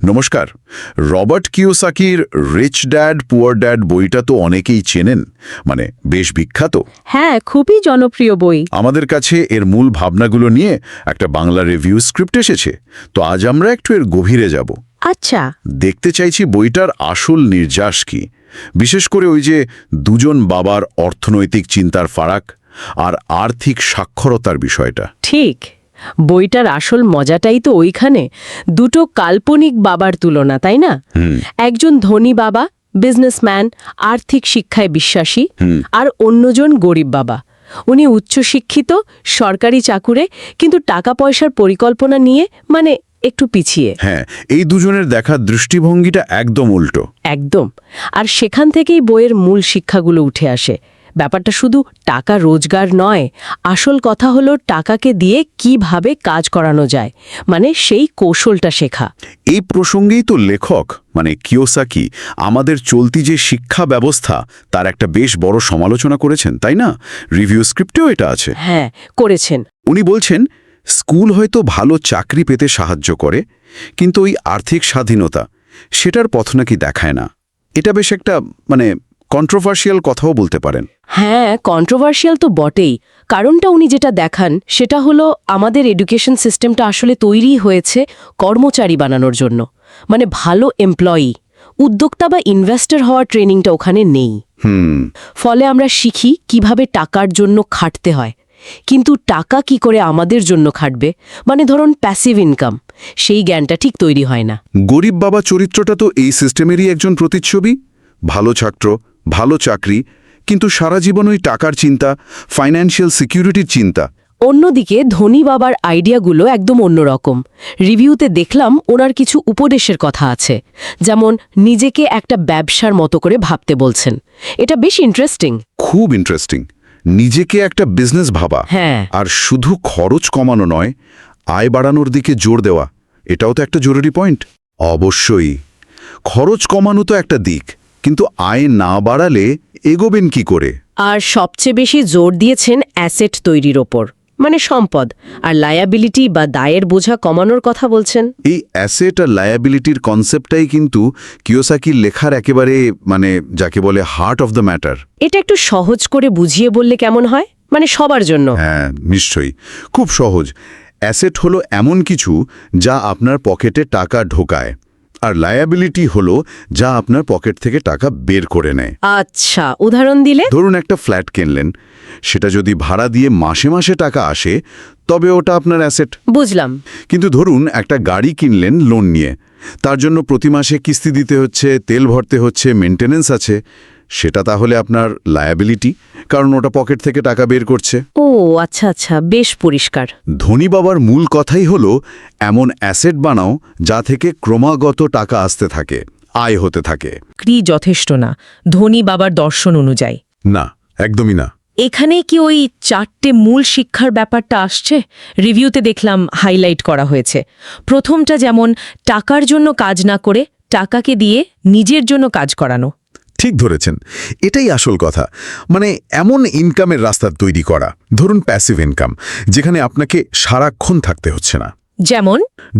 নমস্কার। রবার্ট কিওসাকির rich dad poor dad বইটা তো অনেকেই চেনেন, মানে বেশ বিখ্যাত। হ্যাঁ, খুবই জনপ্রিয় বই। আমাদের কাছে এর মূল ভাবনাগুলো নিয়ে একটা বাংলা রিভিউ স্ক্রিপ্ট এসেছে, তো আজ আমরা একটু এর গভীরে যাব। আচ্ছা। দেখতে চাইছি বইটার আসল নির্যাস কি, বিশেষ করে ওই যে দুজন বাবার অর্থনৈতিক চিন্তার ফারাক আর আর্থিক সাক্ষরতার বিষয়টা। ঠিক, বইটার আসল মজাটাই তো ওইখানে। দুটো কাল্পনিক বাবার তুলনা, তাই না? একজন ধনী বাবা, বিজনেসম্যান, আর্থিক শিক্ষায় বিশ্বাসী, আর অন্যজন গরিব বাবা। উনি উচ্চশিক্ষিত, সরকারি চাকুরে, কিন্তু টাকা পয়সার পরিকল্পনা নিয়ে মানে একটু পিছিয়ে। হ্যাঁ, এই দুজনের দেখা দৃষ্টিভঙ্গিটা একদম উল্টো। একদম। আর সেখান থেকেই বইয়ের মূল শিক্ষাগুলো উঠে আসে। ব্যাপারটা শুধু টাকা রোজগার নয়, আসল কথা হলো টাকাকে দিয়ে কিভাবে কাজ করানো যায়, মানে সেই কৌশলটা শেখা। এই প্রসঙ্গেই তো লেখক মানে কিওসাকি আমাদের চলতি যে শিক্ষা ব্যবস্থা তার একটা বেশ বড় সমালোচনা করেছেন, তাই না? রিভিউ স্ক্রিপ্টেও এটা আছে। হ্যাঁ, করেছেন। উনি বলছেন স্কুল হয়তো ভালো চাকরি পেতে সাহায্য করে, কিন্তু ওই আর্থিক স্বাধীনতা সেটার পথ নাকি দেখায় না। এটা বেশ একটা মানে কন্ট্রোভার্সিয়াল কথাও বলতে পারেন। হ্যাঁ, কন্ট্রোভার্সিয়াল তো বটেই। কারণটা উনি যেটা দেখান সেটা হলো আমাদের এডুকেশন সিস্টেমটা আসলে তৈরি হয়েছে কর্মচারী বানানোর জন্য, মানে ভালো এমপ্লয়ি, উদ্যোক্তা বা ইনভেস্টর হওয়ার ট্রেনিংটা ওখানে নেই। ফলে আমরা শিখি কিভাবে টাকার জন্য খাটতে হয়, কিন্তু টাকা কি করে আমাদের জন্য খাটবে, মানে ধরুন প্যাসিভ ইনকাম, সেই জ্ঞানটা ঠিক তৈরি হয় না। গরিব বাবা চরিত্রটা তো এই সিস্টেমেরই একজন প্রতিচ্ছবি। ভালো ছাত্র, ভালো চাকরি, কিন্তু সারা জীবন ওই টাকার চিন্তা, ফাইন্যান্সিয়াল সিকিউরিটির চিন্তা। অন্যদিকে ধনী বাবার আইডিয়াগুলো একদম অন্যরকম। রিভিউতে দেখলাম ওনার কিছু উপদেশের কথা আছে, যেমন নিজেকে একটা ব্যবসার মতো করে ভাবতে বলছেন। এটা বেশ ইন্টারেস্টিং। খুব ইন্টারেস্টিং। নিজেকে একটা বিজনেস ভাবা। হ্যাঁ। আর শুধু খরচ কমানো নয়, আয় বাড়ানোর দিকে জোর দেওয়া, এটাও তো একটা জরুরি পয়েন্ট। অবশ্যই খরচ কমানো তো একটা দিক, কিন্তু আয় না বাড়ালে এগোবেন কি করে? আর সবচেয়ে বেশি জোর দিয়েছেন অ্যাসেট তৈরির ওপর, মানে সম্পদ আর লায়াবিলিটি বা দায়ের বোঝা কমানোর কথা বলছেন। এই অ্যাসেট আর লায়াবিলিটির কনসেপ্টটাই কিন্তু কিওসাকির লেখার একেবারে মানে যাকে বলে হার্ট অফ দ্য ম্যাটার। এটা একটু সহজ করে বুঝিয়ে বললে কেমন হয়, মানে সবার জন্য? হ্যাঁ, নিশ্চয়ই, খুব সহজ। অ্যাসেট হলো এমন কিছু যা আপনার পকেটে টাকা ঢোকায়, আর লায়াবিলিটি হলো যা আপনার পকেট থেকে টাকা বের করে নেয়। আচ্ছা, উদাহরণ দিলে? ধরুন একটা ফ্ল্যাট কিনলেন, সেটা যদি ভাড়া দিয়ে মাসে মাসে টাকা আসে তবে ওটা আপনার অ্যাসেট। বুঝলাম। কিন্তু ধরুন একটা গাড়ি কিনলেন লোন নিয়ে, তার জন্য প্রতি মাসে কিস্তি দিতে হচ্ছে, তেল ভরতে হচ্ছে, মেইনটেনেন্স আছে, সেটা তাহলে আপনার লায়াবিলিটি, কারণ ওটা পকেট থেকে টাকা বের করছে। ও আচ্ছা আচ্ছা, বেশ পরিষ্কার। ধনী বাবার মূল কথাই হলো এমন অ্যাসেট বানাও যা থেকে ক্রমাগত টাকা আসতে থাকে, আয় হতে থাকে। যথেষ্ট না ধনী বাবার দর্শন অনুযায়ী? না, একদমই না। এখানে কি ওই 4টে মূল শিক্ষার ব্যাপারটা আসছে? রিভিউতে দেখলাম হাইলাইট করা হয়েছে। প্রথমটা যেমন টাকার জন্য কাজ না করে টাকাকে দিয়ে নিজের জন্য কাজ করানো। ঠিক ধরেছেন, এটাই আসল কথা। মানে এমন ইনকামের রাস্তা তৈরি করা, ধরুন প্যাসিভ ইনকাম, যেখানে আপনাকে সারাক্ষণ থাকতে হচ্ছে না।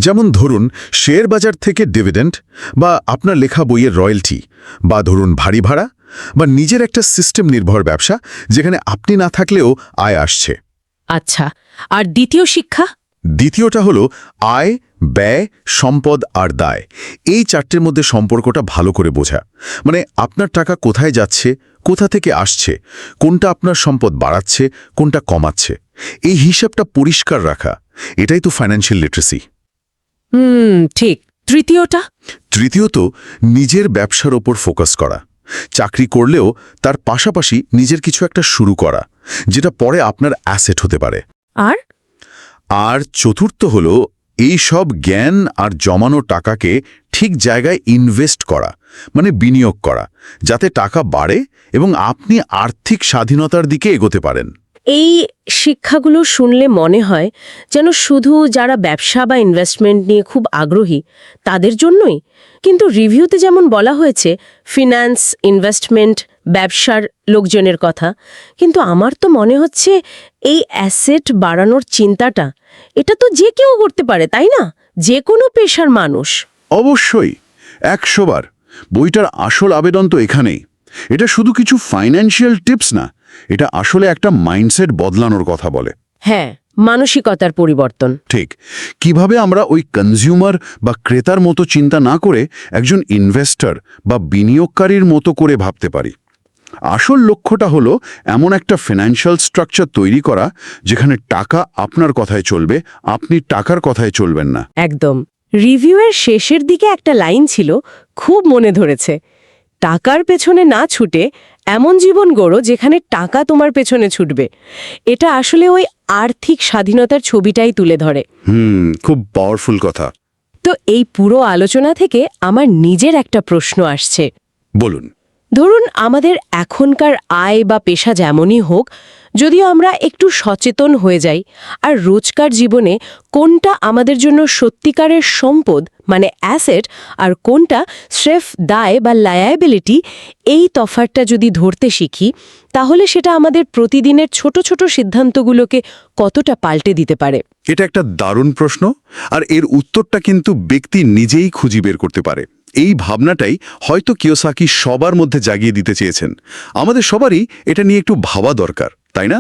যেমন ধরুন শেয়ার বাজার থেকে ডিভিডেন্ড, বা আপনার লেখা বইয়ের রয়্যালটি, বা ধরুন ভারী ভাড়া, বা নিজের একটা সিস্টেম নির্ভর ব্যবসা যেখানে আপনি না থাকলেও আয় আসছে। আচ্ছা, আর দ্বিতীয় শিক্ষা? দ্বিতীয়টা হলো আয়, ব্যয়, সম্পদ আর দায়। এই 4টের মধ্যে সম্পর্কটা ভালো করে বোঝা। মানে আপনার টাকা কোথায় যাচ্ছে, কোথা থেকে আসছে, কোনটা আপনার সম্পদ বাড়াচ্ছে, কোনটা কমাচ্ছে, এই হিসাবটা পরিষ্কার রাখা, এটাই তো ফাইন্যান্সিয়াল লিটারেসি। ঠিক। তৃতীয়টা? তৃতীয়ত নিজের ব্যবসার ওপর ফোকাস করা। চাকরি করলেও তার পাশাপাশি নিজের কিছু একটা শুরু করা, যেটা পরে আপনার অ্যাসেট হতে পারে। আর চতুর্থ হলো এই সব জ্ঞান আর জমানো টাকাকে ঠিক জায়গায় ইনভেস্ট করা, মানে বিনিয়োগ করা, যাতে টাকা বাড়ে এবং আপনি আর্থিক স্বাধীনতার দিকে এগোতে পারেন। এই শিক্ষাগুলো শুনলে মনে হয় যেন শুধু যারা ব্যবসা বা ইনভেস্টমেন্ট নিয়ে খুব আগ্রহী তাদের জন্যই। কিন্তু রিভিউতে যেমন বলা হয়েছে ফিন্যান্স, ইনভেস্টমেন্ট, ব্যবসার লোকজনের কথা, কিন্তু আমার তো মনে হচ্ছে এই অ্যাসেট বাড়ানোর চিন্তাটা এটা তো যে কেউ করতে পারে, তাই না? যে কোনো পেশার মানুষ। অবশ্যই 100 বার। বইটার আসল আবেদন তো এখানেই। এটা শুধু কিছু ফাইন্যান্সিয়াল টিপস না, এটা আসলে একটা মাইন্ডসেট বদলানোর কথা বলে। হ্যাঁ, মানসিকতার পরিবর্তন। ঠিক, কিভাবে আমরা ওই কনজিউমার বা ক্রেতার মতো চিন্তা না করে একজন ইনভেস্টর বা বিনিয়োগকারীর মতো করে ভাবতে পারি। আসল লক্ষ্যটা হলো এমন একটা ফিনান্সিয়াল স্ট্রাকচার তৈরি করা যেখানে টাকা আপনার কথায় চলবে, আপনি টাকার কথায় চলবেন না। একদম। রিভিউয়ের শেষের দিকে একটা লাইন ছিল, খুব মনে ধরেছে। টাকার পেছনে না ছুটে এমন জীবন গড়ো যেখানে টাকা তোমার পেছনে ছুটবে। এটা আসলে ওই আর্থিক স্বাধীনতার ছবিটাই তুলে ধরে। খুব পাওয়ারফুল কথা। তো এই পুরো আলোচনা থেকে আমার নিজের একটা প্রশ্ন আসছে। বলুন। ধরুন আমাদের এখনকার আয় বা পেশা যেমনই হোক, যদিও আমরা একটু সচেতন হয়ে যাই আর রোজকার জীবনে কোনটা আমাদের জন্য সত্যিকারের সম্পদ মানে অ্যাসেট আর কোনটা স্রেফ দায় বা লায়াবিলিটি, এই তফাৎটা যদি ধরতে শিখি, তাহলে সেটা আমাদের প্রতিদিনের ছোট ছোট সিদ্ধান্তগুলোকে কতটা পাল্টে দিতে পারে। এটা একটা দারুণ প্রশ্ন, আর এর উত্তরটা কিন্তু ব্যক্তি নিজেই খুঁজে বের করতে পারে। এই ভাবনাটাই হয়তো কিওসাকি সবার মধ্যে জাগিয়ে দিতে চেয়েছেন। আমাদের সবারই এটা নিয়ে একটু ভাবা দরকার, তাই না?